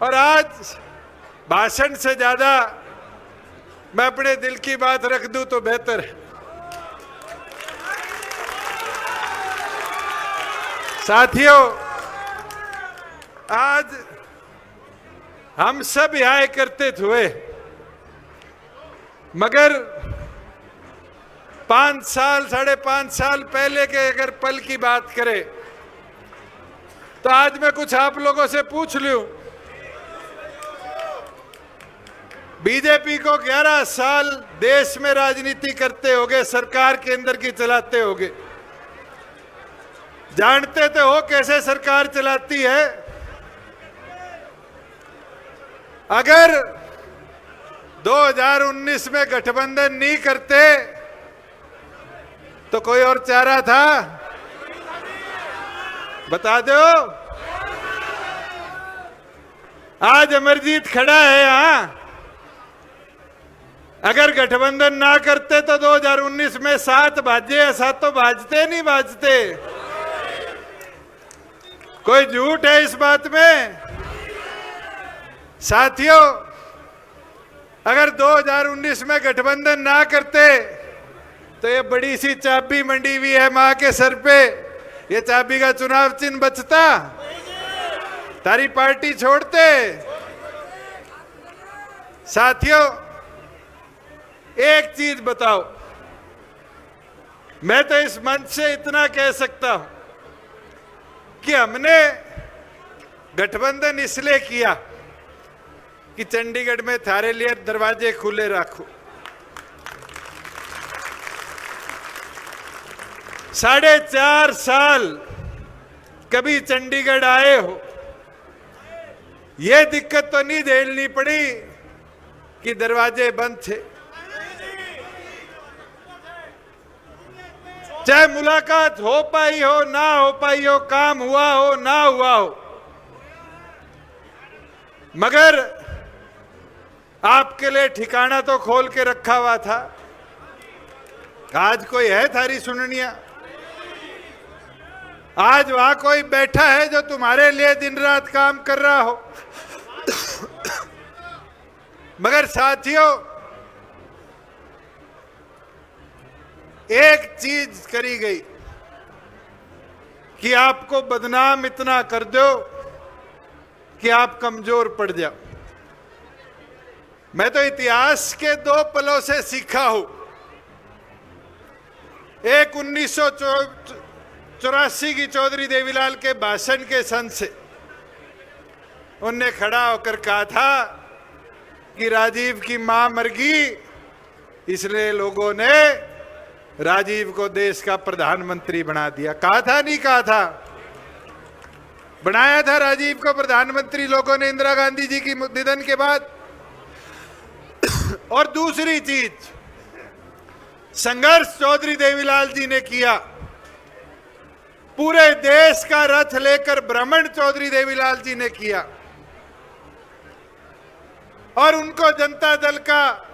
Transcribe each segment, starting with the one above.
और आज भाषण से ज्यादा मैं अपने दिल की बात रख दूं तो बेहतर है। साथियों, आज हम सब यहाँ एकत्रित हुए, मगर 5 साल 5.5 साल पहले के अगर पल की बात करें तो आज मैं कुछ आप लोगों से पूछ लूं। बीजेपी को 11 साल देश में राजनीति करते होगे, सरकार केंद्र की चलाते होगे, जानते तो हो कैसे सरकार चलाती है। अगर 2019 में गठबंधन नहीं करते तो कोई और चारा था? बता दो। आज अमरजीत खड़ा है यहां, अगर गठबंधन ना करते तो 2019 में 7 बाजे या 7 बाजते नहीं बाजते? कोई झूठ है इस बात में? साथियों, अगर 2019 में गठबंधन ना करते तो ये बड़ी सी चाबी मंडी हुई है मां के सर पे, ये चाबी का चुनाव चिन्ह बचता? तारी पार्टी छोड़ते? साथियों, एक चीज बताओ, मैं तो इस मंच से इतना कह सकता हूं कि हमने गठबंधन इसलिए किया कि चंडीगढ़ में थारे लिए दरवाजे खुले रखो। 4.5 साल कभी चंडीगढ़ आए हो, यह दिक्कत तो नहीं झेलनी पड़ी कि दरवाजे बंद थे। चाहे मुलाकात हो पाई हो ना हो पाई हो, काम हुआ हो ना हुआ हो, मगर आपके लिए ठिकाना तो खोल के रखा हुआ था। आज कोई है थारी सुननिया? आज वहां कोई बैठा है जो तुम्हारे लिए दिन रात काम कर रहा हो? मगर साथियों, एक चीज करी गई कि आपको बदनाम इतना कर दो कि आप कमजोर पड़ जाओ। मैं तो इतिहास के 2 पलों से सीखा हूं। एक 1984 की चौधरी देवीलाल के भाषण के सन से उनने खड़ा होकर कहा था कि राजीव की मां मर गई, इसलिए लोगों ने राजीव को देश का प्रधानमंत्री बना दिया। कहा था नहीं कहा था? बनाया था राजीव को प्रधानमंत्री लोगों ने इंदिरा गांधी जी की निधन के बाद। और दूसरी चीज, संघर्ष चौधरी देवीलाल जी ने किया। पूरे देश का रथ लेकर भ्रमण चौधरी देवीलाल जी ने किया और उनको जनता दल का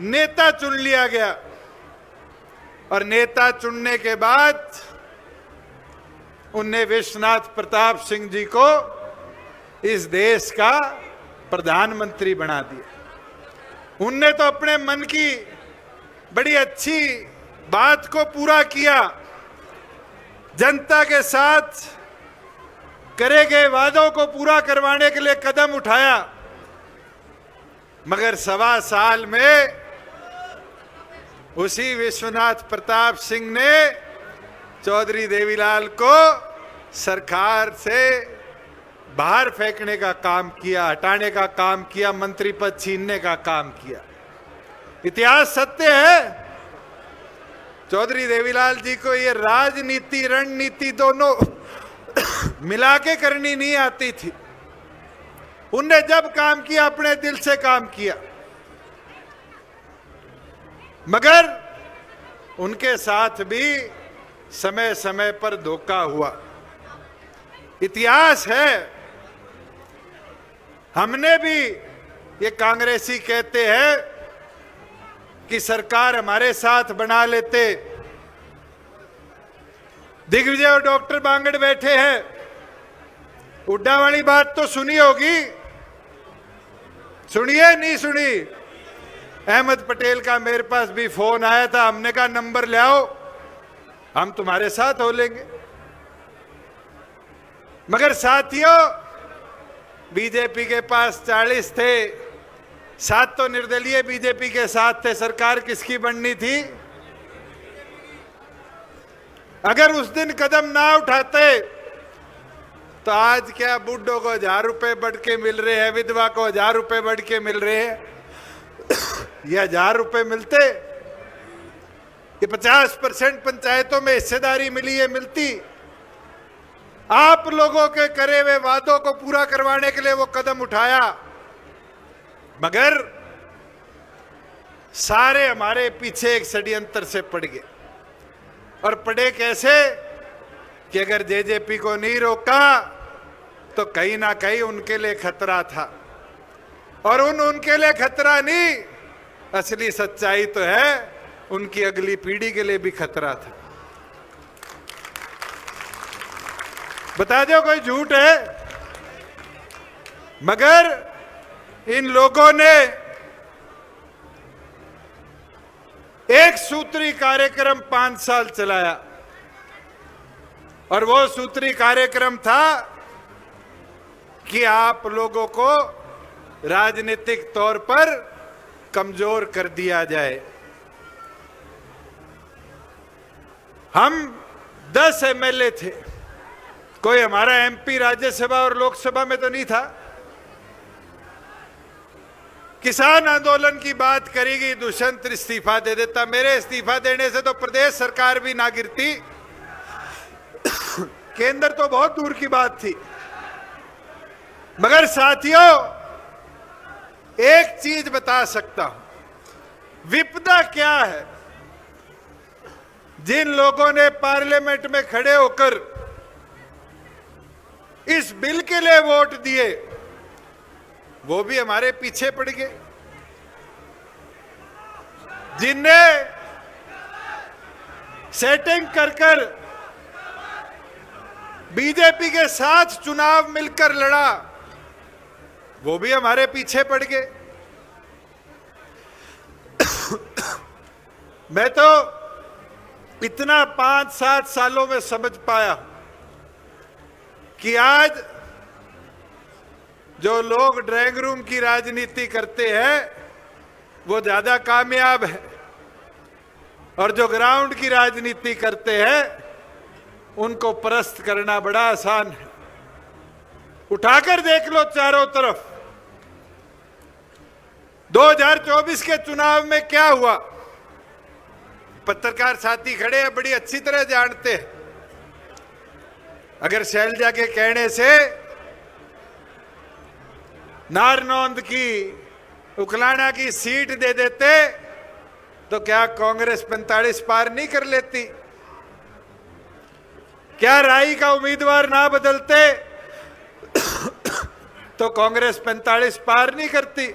नेता चुन लिया गया। और नेता चुनने के बाद उनने विश्वनाथ प्रताप सिंह जी को इस देश का प्रधानमंत्री बना दिया। उनने तो अपने मन की बड़ी अच्छी बात को पूरा किया, जनता के साथ करे गए वादों को पूरा करवाने के लिए कदम उठाया। मगर 1.25 साल में उसी विश्वनाथ प्रताप सिंह ने चौधरी देवीलाल को सरकार से बाहर फेंकने का काम किया, हटाने का काम किया, मंत्री पद छीनने का काम किया। इतिहास सत्य है। चौधरी देवीलाल जी को ये राजनीति रणनीति दोनों मिला के करनी नहीं आती थी। उनने जब काम किया अपने दिल से काम किया, मगर उनके साथ भी समय समय पर धोखा हुआ। इतिहास है। हमने भी, ये कांग्रेसी कहते हैं कि सरकार हमारे साथ बना लेते। दिग्विजय और डॉक्टर बांगड़ बैठे हैं, हुड्डा वाली बात तो सुनी होगी। सुनिए नहीं सुनी? अहमद पटेल का मेरे पास भी फोन आया था, हमने कहा नंबर ले आओ, हम तुम्हारे साथ हो लेंगे। मगर साथियों, बीजेपी के पास 40 थे, 7 तो निर्दलीय बीजेपी के साथ थे, सरकार किसकी बननी थी? अगर उस दिन कदम ना उठाते तो आज क्या बुड्ढों को 1000 रुपए बढ़ के मिल रहे हैं, विधवा को 1000 रुपए बढ़ के मिल रहे हैं, ये 1000 रुपए मिलते, ये 50% पंचायतों में हिस्सेदारी मिली है, मिलती। आप लोगों के करे हुए वादों को पूरा करवाने के लिए वो कदम उठाया, मगर सारे हमारे पीछे एक षड्यंत्र से पड़ गए। और पड़े कैसे कि अगर जेजेपी को नहीं रोका तो कहीं ना कहीं उनके लिए खतरा था, और उनके लिए खतरा नहीं, असली सच्चाई तो है उनकी अगली पीढ़ी के लिए भी खतरा था। बता दो कोई झूठ है? मगर इन लोगों ने एक सूत्री कार्यक्रम 5 साल चलाया, और वो सूत्री कार्यक्रम था कि आप लोगों को राजनीतिक तौर पर कमजोर कर दिया जाए। हम 10 एमएलए थे, कोई हमारा एमपी राज्यसभा और लोकसभा में तो नहीं था। किसान आंदोलन की बात करेगी, दुष्यंत इस्तीफा दे देता, मेरे इस्तीफा देने से तो प्रदेश सरकार भी ना गिरती, केंद्र तो बहुत दूर की बात थी। मगर साथियों, एक चीज बता सकता हूं, विपदा क्या है। जिन लोगों ने पार्लियामेंट में खड़े होकर इस बिल के लिए वोट दिए, वो भी हमारे पीछे पड़ गए। जिनने सेटिंग कर बीजेपी के साथ चुनाव मिलकर लड़ा, वो भी हमारे पीछे पड़ गए। मैं तो इतना 5-7 सालों में समझ पाया कि आज जो लोग ड्राइंग रूम की राजनीति करते हैं वो ज्यादा कामयाब है, और जो ग्राउंड की राजनीति करते हैं उनको परस्त करना बड़ा आसान है। उठाकर देख लो चारों तरफ, 2024 के चुनाव में क्या हुआ। पत्रकार साथी खड़े हैं, बड़ी अच्छी तरह जानते हैं। अगर शैलजा के कहने से नारनौंद की, उकलाना की सीट दे देते तो क्या कांग्रेस 45 पार नहीं कर लेती? क्या राई का उम्मीदवार ना बदलते तो कांग्रेस 45 पार नहीं करती?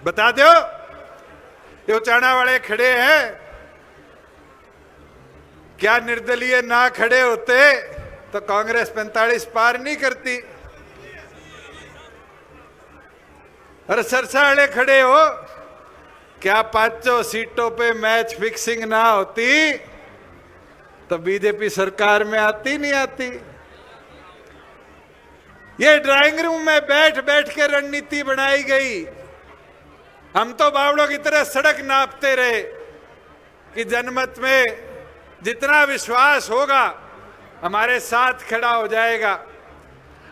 बता दो। ये उचाना वाले खड़े हैं, क्या निर्दलीय ना खड़े होते तो कांग्रेस 45 पार नहीं करती? अरे सरसा वाले खड़े हो, क्या 5 सीटों पे मैच फिक्सिंग ना होती तो बीजेपी सरकार में आती नहीं आती? ये ड्राइंग रूम में बैठ बैठ के रणनीति बनाई गई। हम तो बावड़ों की तरह सड़क नापते रहे कि जनमत में जितना विश्वास होगा हमारे साथ खड़ा हो जाएगा,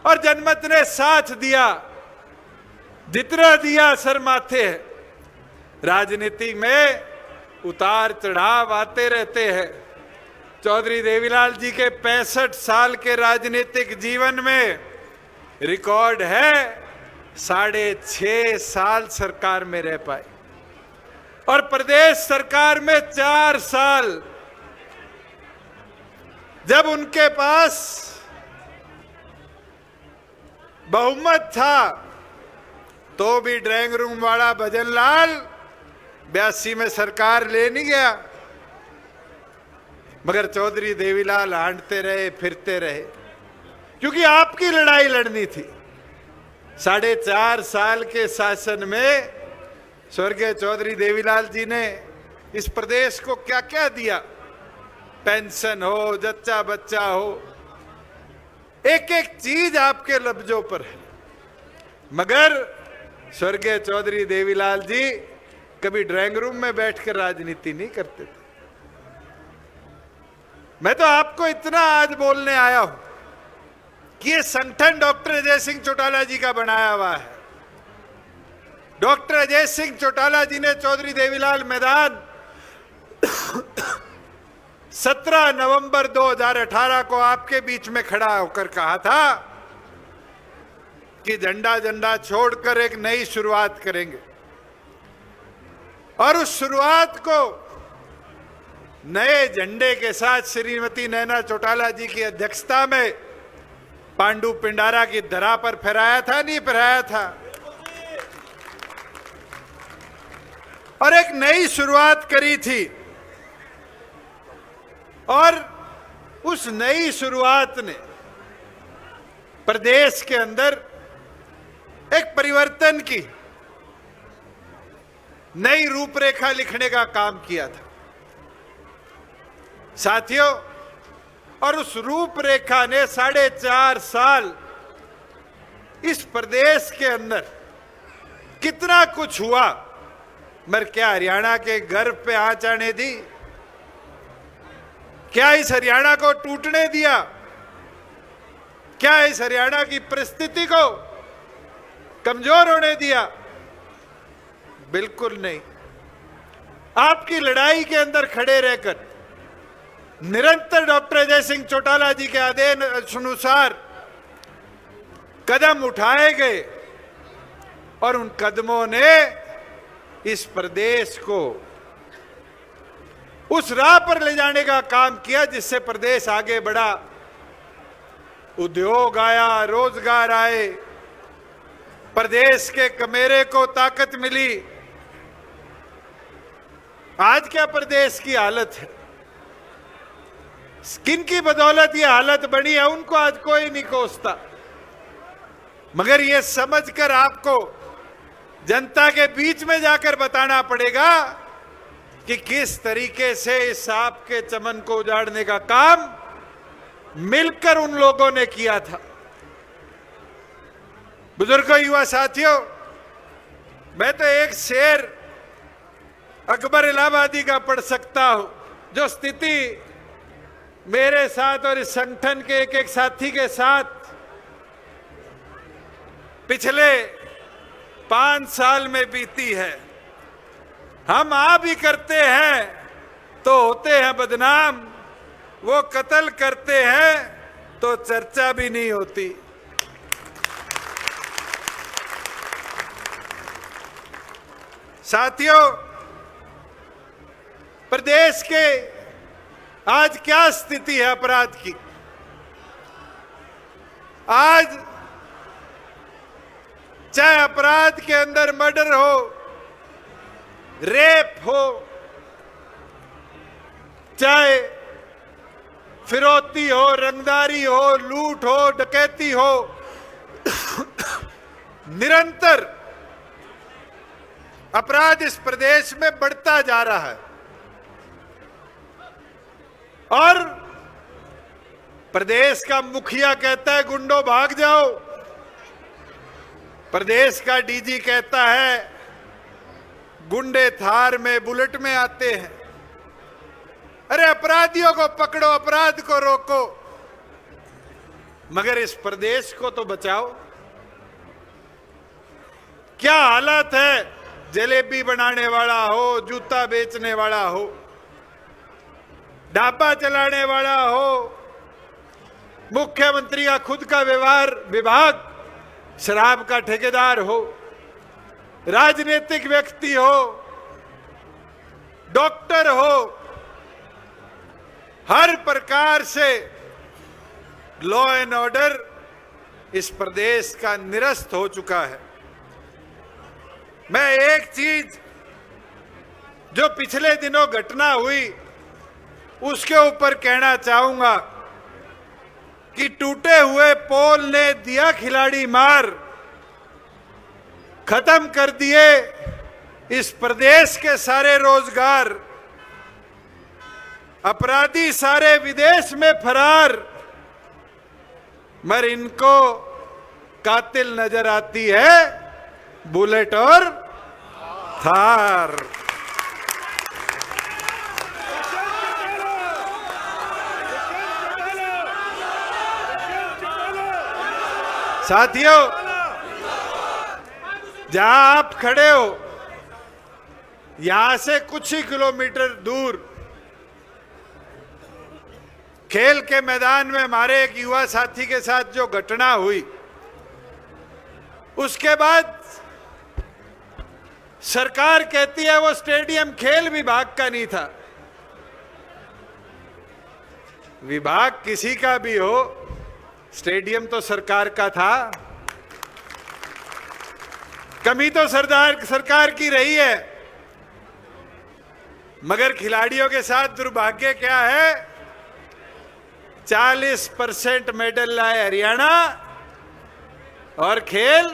और जनमत ने साथ दिया, जितना दिया सर माथे है। राजनीति में उतार चढ़ाव आते रहते हैं। चौधरी देवीलाल जी के 65 साल के राजनीतिक जीवन में रिकॉर्ड है 6.5 साल सरकार में रह पाए, और प्रदेश सरकार में 4 साल। जब उनके पास बहुमत था तो भी ड्राइंग रूम वाला भजन लाल 82 में सरकार ले नहीं गया, मगर चौधरी देवीलाल हांटते रहे, फिरते रहे, क्योंकि आपकी लड़ाई लड़नी थी। 4.5 साल के शासन में स्वर्गीय चौधरी देवीलाल जी ने इस प्रदेश को क्या क्या दिया। पेंशन हो, जच्चा बच्चा हो, एक एक चीज आपके लफ्जों पर है। मगर स्वर्गीय चौधरी देवीलाल जी कभी ड्राइंग रूम में बैठकर राजनीति नहीं करते थे। मैं तो आपको इतना आज बोलने आया हूं कि ये संगठन डॉक्टर अजय सिंह चौटाला जी का बनाया हुआ है। डॉक्टर अजय सिंह चौटाला जी ने चौधरी देवीलाल मैदान 17 नवंबर 2018 को आपके बीच में खड़ा होकर कहा था कि झंडा झंडा छोड़कर एक नई शुरुआत करेंगे। और उस शुरुआत को नए झंडे के साथ श्रीमती नैना चौटाला जी की अध्यक्षता में पांडु पिंडारा की धरा पर फहराया था, नहीं फहराया था। और एक नई शुरुआत करी थी। और उस नई शुरुआत ने प्रदेश के अंदर एक परिवर्तन की नई रूपरेखा लिखने का काम किया था साथियों। और उस रूपरेखा ने 4.5 साल इस प्रदेश के अंदर कितना कुछ हुआ। मगर क्या हरियाणा के गर्व पे आंच आने दी? क्या इस हरियाणा को टूटने दिया? क्या इस हरियाणा की परिस्थिति को कमजोर होने दिया? बिल्कुल नहीं। आपकी लड़ाई के अंदर खड़े रहकर निरंतर डॉक्टर अजय सिंह चौटाला जी के आदेश अनुसार कदम उठाए गए और उन कदमों ने इस प्रदेश को उस राह पर ले जाने का काम किया जिससे प्रदेश आगे बढ़ा। उद्योग आया, रोजगार आए, प्रदेश के कमेरे को ताकत मिली। आज क्या प्रदेश की हालत है? किन की बदौलत ये हालत बनी है उनको आज कोई नहीं कोसता। मगर ये समझकर आपको जनता के बीच में जाकर बताना पड़ेगा कि किस तरीके से इस सांप के चमन को उजाड़ने का काम मिलकर उन लोगों ने किया था। बुजुर्गों, युवा साथियों, मैं तो एक शेर अकबर इलाहाबादी का पढ़ सकता हूं, जो स्थिति मेरे साथ और इस संगठन के एक एक साथी के साथ पिछले 5 साल में बीती है। हम आ भी करते हैं तो होते हैं बदनाम, वो कत्ल करते हैं तो चर्चा भी नहीं होती। साथियों, प्रदेश के आज क्या स्थिति है अपराध की? आज चाहे अपराध के अंदर मर्डर हो, रेप हो, चाहे फिरौती हो, रंगदारी हो, लूट हो, डकैती हो, निरंतर अपराध इस प्रदेश में बढ़ता जा रहा है। और प्रदेश का मुखिया कहता है गुंडों भाग जाओ, प्रदेश का डीजी कहता है गुंडे थार में, बुलेट में आते हैं। अरे अपराधियों को पकड़ो, अपराध को रोको, मगर इस प्रदेश को तो बचाओ। क्या हालत है? जलेबी बनाने वाला हो, जूता बेचने वाला हो, ढाबा चलाने वाला हो, मुख्यमंत्री का खुद का व्यवहार विभाग शराब का ठेकेदार हो, राजनीतिक व्यक्ति हो, डॉक्टर हो, हर प्रकार से लॉ एंड ऑर्डर इस प्रदेश का निरस्त हो चुका है। मैं एक चीज जो पिछले दिनों घटना हुई उसके ऊपर कहना चाहूंगा कि टूटे हुए पोल ने दिया खिलाड़ी मार, खत्म कर दिए इस प्रदेश के सारे रोजगार, अपराधी सारे विदेश में फरार, मगर इनको कातिल नजर आती है बुलेट और थार। साथियों, जहां आप खड़े हो, यहां से कुछ ही किलोमीटर दूर खेल के मैदान में हमारे एक युवा साथी के साथ जो घटना हुई, उसके बाद सरकार कहती है वो स्टेडियम खेल विभाग का नहीं था। विभाग किसी का भी हो, स्टेडियम तो सरकार का था। कमी तो सरकार की रही है, मगर खिलाड़ियों के साथ दुर्भाग्य क्या है, 40% मेडल लाए हरियाणा और खेल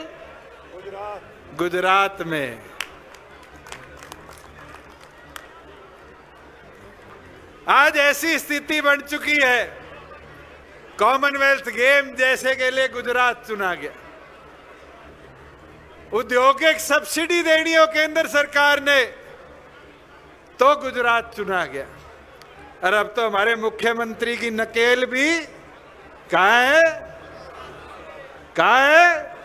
गुजरात में। आज ऐसी स्थिति बन चुकी है, कॉमनवेल्थ गेम जैसे के लिए गुजरात चुना गया। औद्योगिक सब्सिडी देनी हो केंद्र सरकार ने तो गुजरात चुना गया। और अब तो हमारे मुख्यमंत्री की नकेल भी कहां है, कहां है?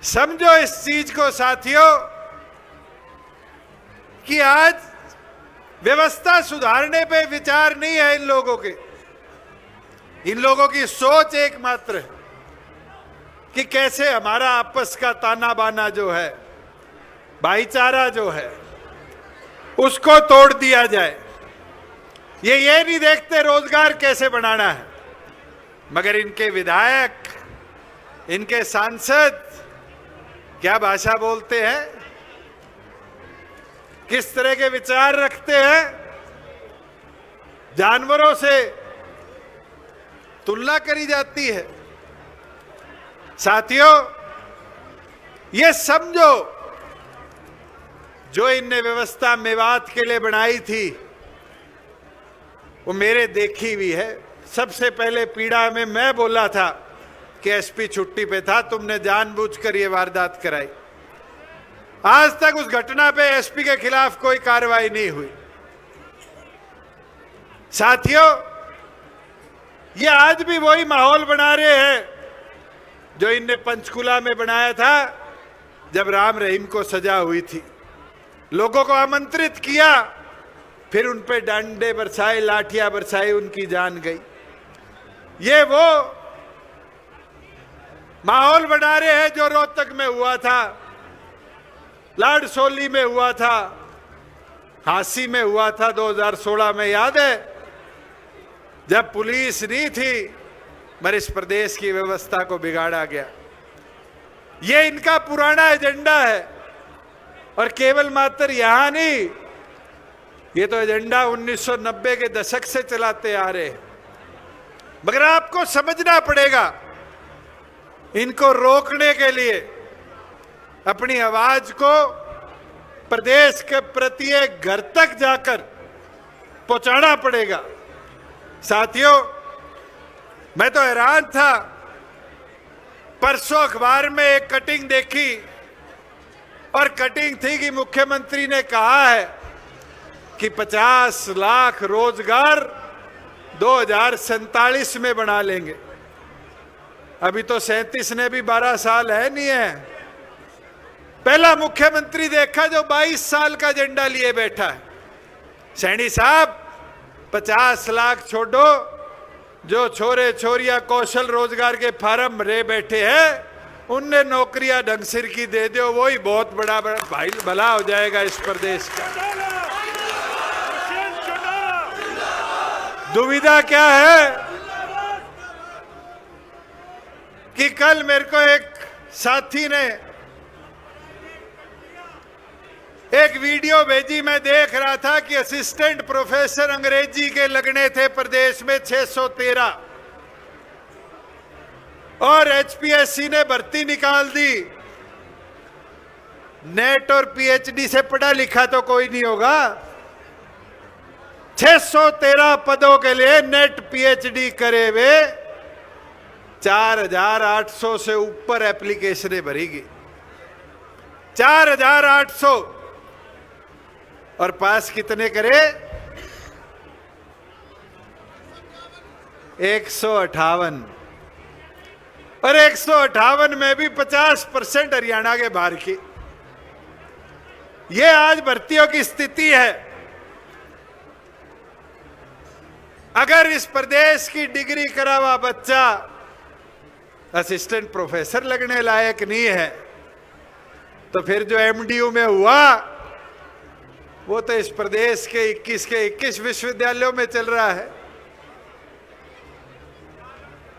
समझो इस चीज को साथियों कि आज व्यवस्था सुधारने पे विचार नहीं है इन लोगों के। इन लोगों की सोच एकमात्र है कि कैसे हमारा आपस का ताना बाना जो है, भाईचारा जो है, उसको तोड़ दिया जाए। ये नहीं देखते रोजगार कैसे बनाना है। मगर इनके विधायक, इनके सांसद क्या भाषा बोलते हैं, किस तरह के विचार रखते हैं, जानवरों से तुलना करी जाती है। साथियों, ये समझो जो इनने व्यवस्था मेवात के लिए बनाई थी वो मेरे देखी हुई है। सबसे पहले पीड़ा में मैं बोला था कि एसपी छुट्टी पे था, तुमने जानबूझकर ये वारदात कराई। आज तक उस घटना पे एसपी के खिलाफ कोई कार्रवाई नहीं हुई। साथियों, ये आज भी वही माहौल बना रहे हैं जो इनने पंचकुला में बनाया था जब राम रहीम को सजा हुई थी। लोगों को आमंत्रित किया, फिर उन पे डंडे बरसाए, लाठियां बरसाई, उनकी जान गई। ये वो माहौल बना रहे हैं जो रोहतक में हुआ था, लाडसोली में हुआ था, हांसी में हुआ था 2016 में, याद है, जब पुलिस नहीं थी मगर इस प्रदेश की व्यवस्था को बिगाड़ा गया। ये इनका पुराना एजेंडा है और केवल मात्र यहां नहीं, ये तो एजेंडा 1990 के दशक से चलाते आ रहे हैं। मगर आपको समझना पड़ेगा, इनको रोकने के लिए अपनी आवाज को प्रदेश के प्रत्येक घर तक जाकर पहुंचाना पड़ेगा। साथियों, मैं तो हैरान था, परसों अखबार में एक कटिंग देखी और कटिंग थी कि मुख्यमंत्री ने कहा है कि 50 लाख रोजगार 2047 में बना लेंगे। अभी तो 37 ने भी 12 साल है नहीं है। पहला मुख्यमंत्री देखा जो 22 साल का एजेंडा लिए बैठा है। सैनी साहब, 50 लाख छोड़ो, जो छोरे छोरियां कौशल रोजगार के फार्म रे बैठे हैं उनने नौकरियां ढंग सिर की दे दो, वही बहुत बड़ा भाई भला हो जाएगा इस प्रदेश का। दुविधा क्या है कि कल मेरे को एक साथी ने एक वीडियो भेजी, मैं देख रहा था कि असिस्टेंट प्रोफेसर अंग्रेजी के लगने थे प्रदेश में 613 और एचपीएससी ने भर्ती निकाल दी। नेट और पीएचडी से पढ़ा लिखा तो कोई नहीं होगा। 613 पदों के लिए नेट पीएचडी करे हुए 4800 से ऊपर एप्लीकेशनें भरीगी। 4800। और पास कितने करे? 158। और 158 में भी 50% हरियाणा के बाहर की। यह आज भर्तियों की स्थिति है। अगर इस प्रदेश की डिग्री करा हुआ बच्चा असिस्टेंट प्रोफेसर लगने लायक नहीं है, तो फिर जो एमडीयू में हुआ वो तो इस प्रदेश के 21 विश्वविद्यालयों में चल रहा है।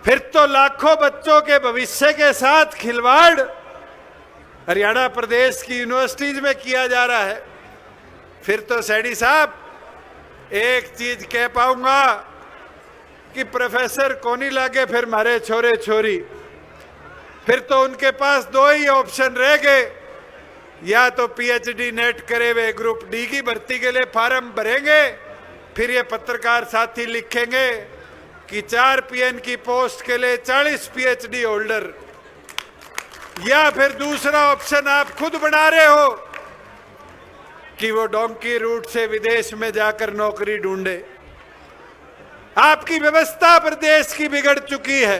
फिर तो लाखों बच्चों के भविष्य के साथ खिलवाड़ हरियाणा प्रदेश की यूनिवर्सिटीज में किया जा रहा है। फिर तो सैनी साहब एक चीज कह पाऊंगा कि प्रोफेसर को नहीं लागे फिर मारे छोरे छोरी। फिर तो उनके पास दो ही ऑप्शन रह गए, या तो पीएचडी नेट करे हुए ग्रुप डी की भर्ती के लिए फार्म भरेंगे, फिर ये पत्रकार साथी लिखेंगे कि 4 पीएन की पोस्ट के लिए 40 पीएचडी होल्डर, या फिर दूसरा ऑप्शन आप खुद बना रहे हो कि वो डोंकी रूट से विदेश में जाकर नौकरी ढूंढे। आपकी व्यवस्था प्रदेश की बिगड़ चुकी है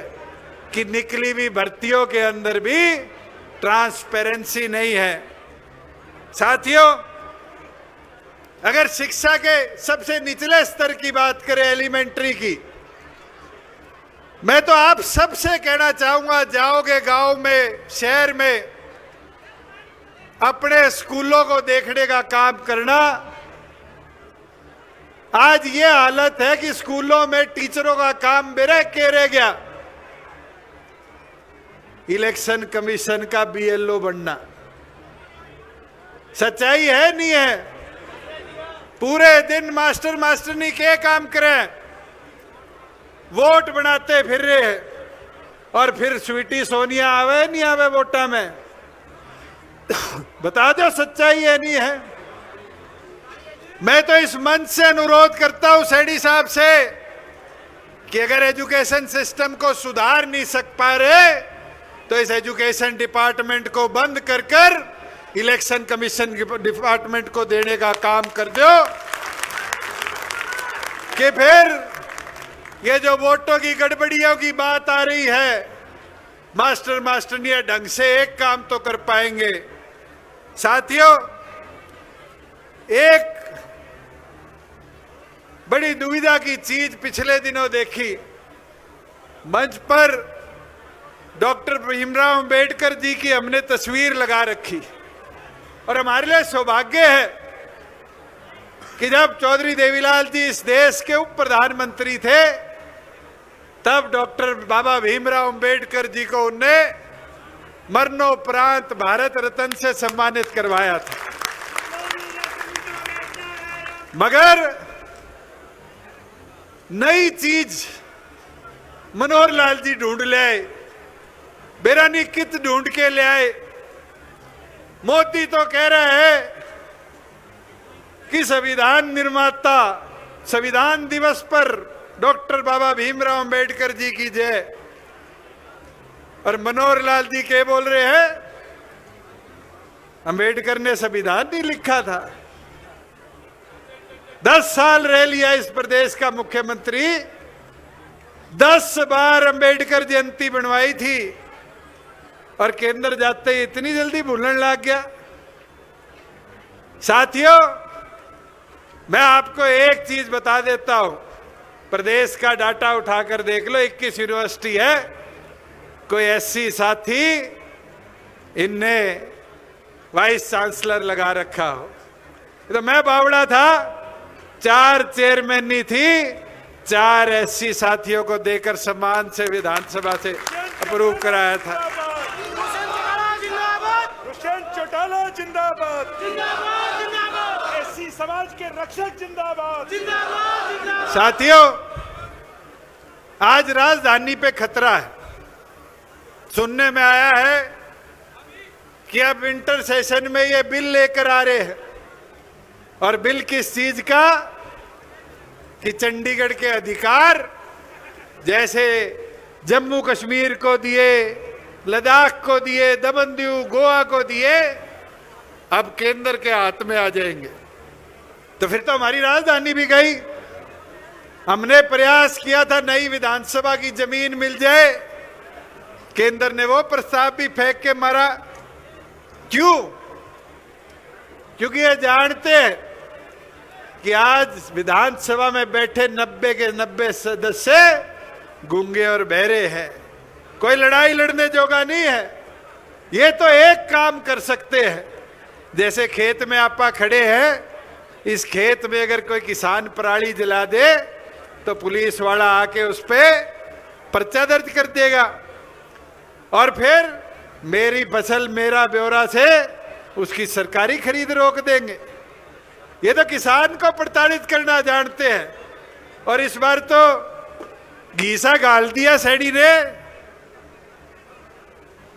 कि निकली हुई भर्तियों के अंदर भी ट्रांसपेरेंसी नहीं है। साथियों, अगर शिक्षा के सबसे निचले स्तर की बात करें, एलिमेंट्री की, मैं तो आप सबसे कहना चाहूंगा, जाओगे गांव में, शहर में, अपने स्कूलों को देखने का काम करना। आज ये हालत है कि स्कूलों में टीचरों का काम बेरह के रह गया। इलेक्शन कमीशन का बीएलओ बनना सच्चाई है नहीं है? पूरे दिन मास्टर मास्टरनी के काम करें, वोट बनाते फिर रहे हैं, और फिर स्वीटी सोनिया आवे नहीं आवे वोटा में? बता दो सच्चाई है नहीं है? मैं तो इस मंच से अनुरोध करता हूं सैनी साहब से कि अगर एजुकेशन सिस्टम को सुधार नहीं पा रहे तो इस एजुकेशन डिपार्टमेंट को बंद कर इलेक्शन कमीशन डिपार्टमेंट को देने का काम कर दो, कि फिर ये जो वोटों की गड़बड़ियों की बात आ रही है, मास्टर मास्टरनियां ढंग से एक काम तो कर पाएंगे। साथियों, एक बड़ी दुविधा की चीज पिछले दिनों देखी। मंच पर डॉक्टर भीमराव अंबेडकर जी की हमने तस्वीर लगा रखी, और हमारे लिए सौभाग्य है कि जब चौधरी देवीलाल जी इस देश के उप प्रधानमंत्री थे, तब डॉक्टर बाबा भीमराव अंबेडकर जी को उनने मरणोपरांत भारत रत्न से सम्मानित करवाया था। मगर नई चीज मनोहर लाल जी ढूंढ ले आए, बेरानी कित ढूंढ के ले आए। मोदी तो कह रहा है कि संविधान निर्माता संविधान दिवस पर डॉक्टर बाबा भीमराव अंबेडकर जी की जय, और मनोहर लाल जी के बोल रहे हैं अंबेडकर ने संविधान नहीं लिखा था। 10 साल रह लिया इस प्रदेश का मुख्यमंत्री, 10 बार अंबेडकर जयंती बनवाई थी, और केंद्र जाते ही इतनी जल्दी भूलने लग गया। साथियों, मैं आपको एक चीज बता देता हूं, प्रदेश का डाटा उठाकर देख लो, 21 यूनिवर्सिटी है, कोई ऐसी साथी इनने वाइस चांसलर लगा रखा हो। तो मैं बावड़ा था, 4 चेयरमैन थी, 4 ऐसी साथियों को देकर सम्मान से विधानसभा से अप्रूव कराया था। चौटाला जिंदाबाद, एससी समाज के रक्षक जिंदाबाद। साथियों, आज राजधानी पे खतरा है। सुनने में आया है कि अब विंटर सेशन में ये बिल लेकर आ रहे हैं। और बिल किस चीज का? कि चंडीगढ़ के अधिकार जैसे जम्मू कश्मीर को दिए, लद्दाख को दिए, दमन दीव, गोवा को दिए, अब केंद्र के हाथ में आ जाएंगे। तो फिर तो हमारी राजधानी भी गई। हमने प्रयास किया था नई विधानसभा की जमीन मिल जाए, केंद्र ने वो प्रस्ताव भी फेंक के मारा। क्यों? क्योंकि ये जानते हैं कि आज विधानसभा में बैठे 90 के 90 सदस्य गूंगे और बहरे हैं, कोई लड़ाई लड़ने जोगा नहीं है। ये तो एक काम कर सकते हैं, जैसे खेत में आपा खड़े हैं, इस खेत में अगर कोई किसान पराली जला दे तो पुलिस वाला आके उस पे पर्चा दर्ज कर देगा और फिर मेरी फसल मेरा ब्यौरा से उसकी सरकारी खरीद रोक देंगे। ये तो किसान को प्रताड़ित करना जानते हैं। और इस बार तो घीसा गाल दिया सैनी ने।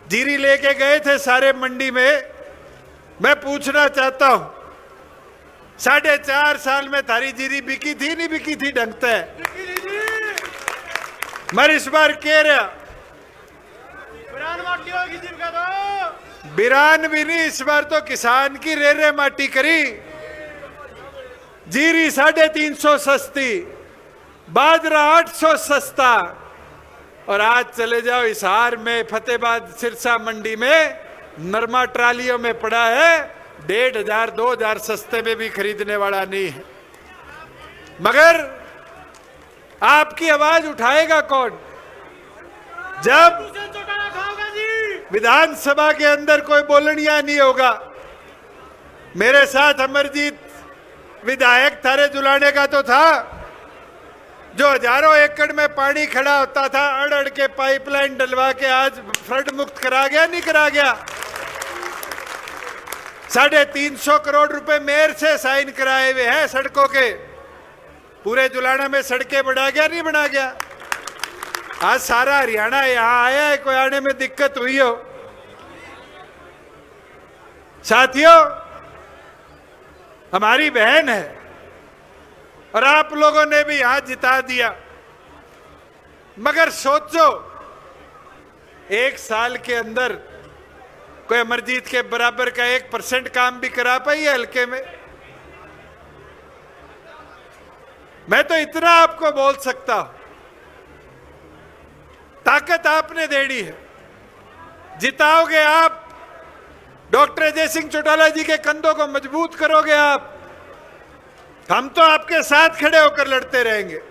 जीरी लेके गए थे सारे मंडी में। मैं पूछना चाहता हूं, 4.5 साल में थारी जीरी बिकी थी नहीं बिकी थी? ढंगता है मर इस बार कह रहा बिरान भी नहीं, इस बार तो किसान की रेरे माटी करी। जीरी 350 सस्ती, बाजरा 800 सस्ता। और आज चले जाओ हिसार में, फतेहाबाद सिरसा मंडी में नरमा ट्रालियों में पड़ा है, 1500 2000 सस्ते में भी खरीदने वाला नहीं है। मगर आपकी आवाज उठाएगा कौन? जब विधानसभा के अंदर कोई बोलनिया नहीं होगा। मेरे साथ अमरजीत विधायक थारे जुलाने का तो था, जो हजारों एकड़ में पानी खड़ा होता था, अड़ अड़ के पाइपलाइन डलवा के आज फ्लड मुक्त करा गया नहीं करा गया? 350 करोड़ रुपए मेयर से साइन कराए हुए हैं सड़कों के। पूरे जुलाना में सड़कें बढ़ा गया नहीं बना गया? आज सारा हरियाणा यहां आया है, कोई आने में दिक्कत हुई हो? साथियों, हमारी बहन है और आप लोगों ने भी यहां जिता दिया। मगर सोचो, 1 साल के अंदर कोई अमरजीत के बराबर का 1% काम भी करा पाई है हल्के में? मैं तो इतना आपको बोल सकता हूं, ताकत आपने देनी है। जिताओगे आप, डॉक्टर अजय सिंह चौटाला जी के कंधों को मजबूत करोगे आप, हम तो आपके साथ खड़े होकर लड़ते रहेंगे।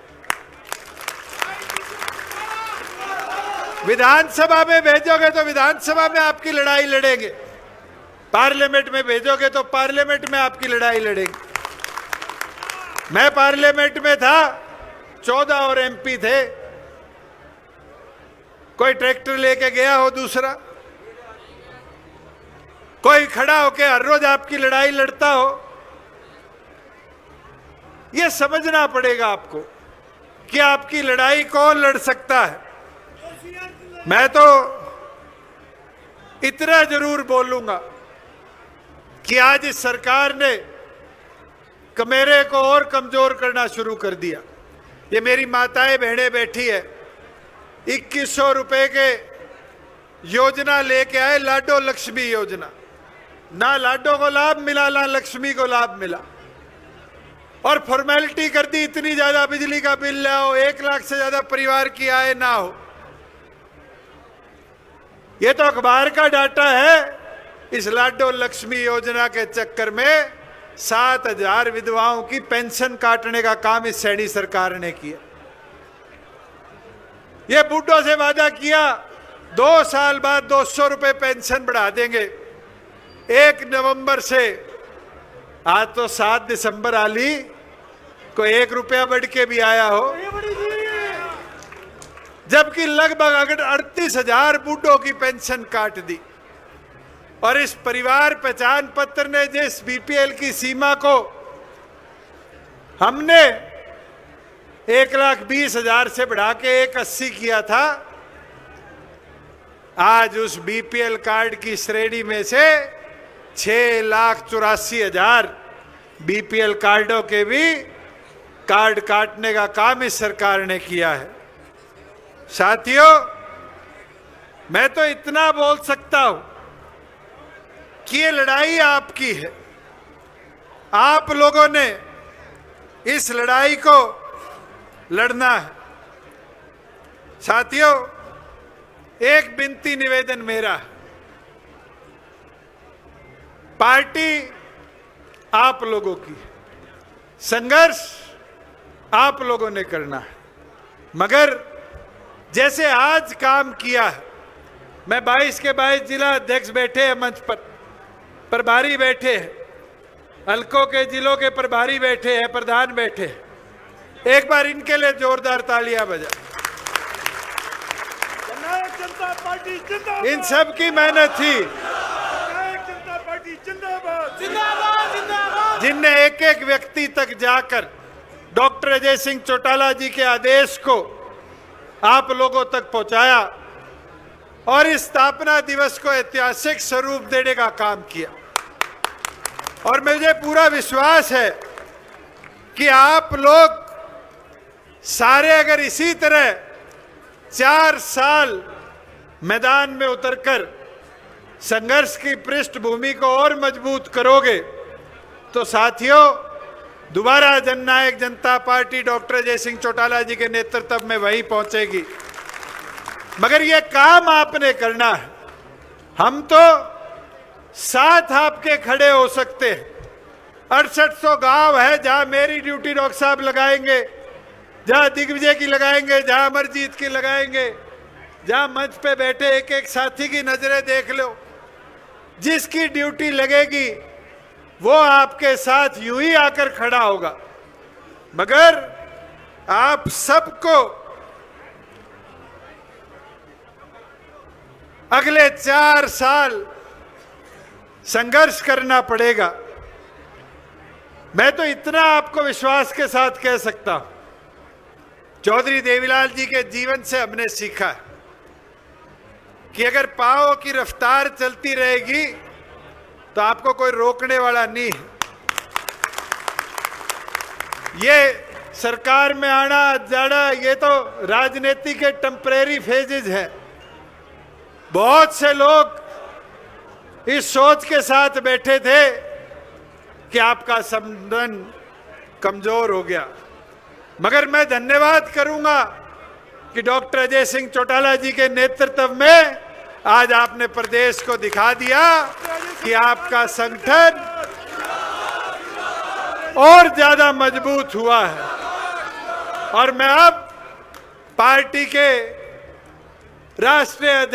विधानसभा में भेजोगे तो विधानसभा में आपकी लड़ाई लड़ेंगे, पार्लियामेंट में भेजोगे तो पार्लियामेंट में आपकी लड़ाई लड़ेंगे। मैं पार्लियामेंट में था, 14 और एमपी थे। कोई ट्रैक्टर लेके गया हो दूसरा, कोई खड़ा होके हर रोज आपकी लड़ाई लड़ता हो? यह समझना पड़ेगा आपको कि आपकी लड़ाई कौन लड़ सकता है। मैं तो इतना जरूर बोलूंगा कि आज इस सरकार ने कमेरे को और कमजोर करना शुरू कर दिया। ये मेरी माताएं बहनें बैठी है, 2100 रुपए के योजना लेके आए, लाडो लक्ष्मी योजना। ना लाडो को लाभ मिला ना लक्ष्मी को लाभ मिला, और फॉर्मेलिटी कर दी, इतनी ज्यादा बिजली का बिल लाओ, 1 लाख से ज्यादा परिवार की आय ना हो। यह तो अखबार का डाटा है। इस लाडो लक्ष्मी योजना के चक्कर में 7000 विधवाओं की पेंशन काटने का काम इस सैनी सरकार ने किया। ये बूढ़ों से वादा किया 2 साल बाद 200 रुपए पेंशन बढ़ा देंगे 1 नवंबर से। आज तो 7 दिसंबर आली, कोई 1 रुपया बढ़ के भी आया हो, जबकि लगभग 38,000 बूढ़ों की पेंशन काट दी। और इस परिवार पहचान पत्र ने जिस बीपीएल की सीमा को हमने 1,20,000 से बढ़ा के 1,80,000 किया था, आज उस बीपीएल कार्ड की श्रेणी में से 6,84,000 बीपीएल कार्डों के भी कार्ड काटने का काम इस सरकार ने किया है। साथियों, मैं तो इतना बोल सकता हूं कि ये लड़ाई आपकी है। आप लोगों ने इस लड़ाई को लड़ना है। साथियों, एक विनती निवेदन मेरा है। पार्टी आप लोगों की, संघर्ष आप लोगों ने करना है, मगर जैसे आज काम किया है, मैं 22 के 22 जिला अध्यक्ष बैठे हैं मंच पर, प्रभारी बैठे हैं, हल्कों के जिलों के प्रभारी बैठे हैं, प्रधान बैठे हैं। एक बार इनके लिए जोरदार तालियां बजा। जननायक जनता पार्टी जिंदाबाद। इन सब की मेहनत थी, जननायक जनता पार्टी जिंदाबाद। जिंदाबाद जिंदाबाद। जिनने एक एक व्यक्ति तक जाकर डॉक्टर अजय सिंह चौटाला जी के आदेश को आप लोगों तक पहुंचाया और इस स्थापना दिवस को ऐतिहासिक स्वरूप देने का काम किया। और मुझे पूरा विश्वास है कि आप लोग सारे अगर इसी तरह 4 साल मैदान में उतरकर संघर्ष की पृष्ठभूमि को और मजबूत करोगे तो साथियों, दोबारा जननायक जनता पार्टी डॉक्टर अजय सिंह चौटाला जी के नेतृत्व में वही पहुंचेगी। मगर यह काम आपने करना है। हम तो साथ आपके खड़े हो सकते हैं। 6800 गांव है जहां मेरी ड्यूटी डॉक्टर साहब लगाएंगे, जहां दिग्विजय की लगाएंगे, जहां अमरजीत की लगाएंगे, जहां मंच पे बैठे एक एक साथी की नजरें देख लो। जिसकी ड्यूटी लगेगी वो आपके साथ यूं ही आकर खड़ा होगा। मगर आप सबको अगले 4 साल संघर्ष करना पड़ेगा। मैं तो इतना आपको विश्वास के साथ कह सकता हूं, चौधरी देवीलाल जी के जीवन से हमने सीखा है कि अगर पांव की रफ्तार चलती रहेगी तो आपको कोई रोकने वाला नहीं है। ये सरकार में आना जाना ये तो राजनीति के टेम्परेरी फेजेज है। बहुत से लोग इस सोच के साथ बैठे थे कि आपका संबंध कमजोर हो गया, मगर मैं धन्यवाद करूंगा कि डॉक्टर अजय सिंह चौटाला जी के नेतृत्व में आज आपने प्रदेश को दिखा दिया कि आपका संगठन और ज्यादा मजबूत हुआ है। और मैं अब पार्टी के राष्ट्रीय